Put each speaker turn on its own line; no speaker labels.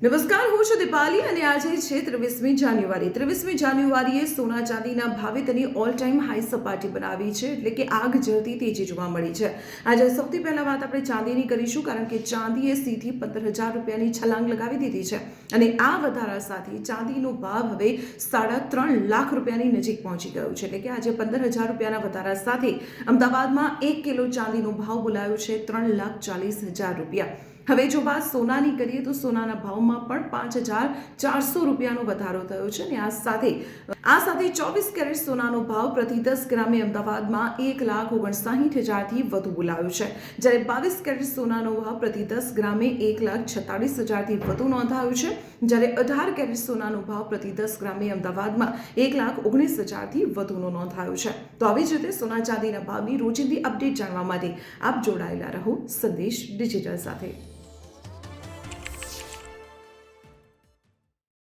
નમસ્કાર, હું છું દીપાલી અને આજે છે 23મી જાન્યુઆરી. 23મી જાન્યુઆરીએ સોના ચાંદીના ભાવે તેની ઓલ ટાઈમ હાઈ સપાટી બનાવી છે, એટલે કે આગ ઝરતી તેજી જોવા મળી છે. આજે સૌથી પહેલા વાત આપણે ચાંદીની કરીશું, કારણ કે ચાંદીએ સીધી 15,000 રૂપિયાની છલાંગ લગાવી દીધી છે અને આ વધારા સાથે ચાંદીનો ભાવ હવે 3.5 લાખ રૂપિયાની નજીક પહોંચી ગયો છે. એટલે કે આજે 15,000 રૂપિયાના વધારા સાથે અમદાવાદમાં 1 કિલો ચાંદીનો ભાવ બોલાયો છે 3,40,000 રૂપિયા. હવે જો વાત સોનાની કરીએ તો સોનાના ભાવમાં પણ 5,400 રૂપિયાનો વધારો થયો છે અને આ સાથે 24 કેરેટ સોનાનો ભાવ પ્રતિ 10 ગ્રામે અમદાવાદમાં 1,59,000થી વધુ બોલાયો છે, જ્યારે 22 કેરેટ સોનાનો ભાવ પ્રતિ 10 ગ્રામે 1,46,000થી વધુ નોંધાયો છે, જ્યારે 18 કેરેટ સોનાનો ભાવ પ્રતિ 10 ગ્રામે અમદાવાદમાં 1,19,000થી વધુનો નોંધાયો છે. તો આવી જ રીતે સોના ચાંદીના ભાવની રોજિંદી અપડેટ જાણવા માટે આપ જોડાયેલા રહો સંદેશ ડિજિટલ સાથે.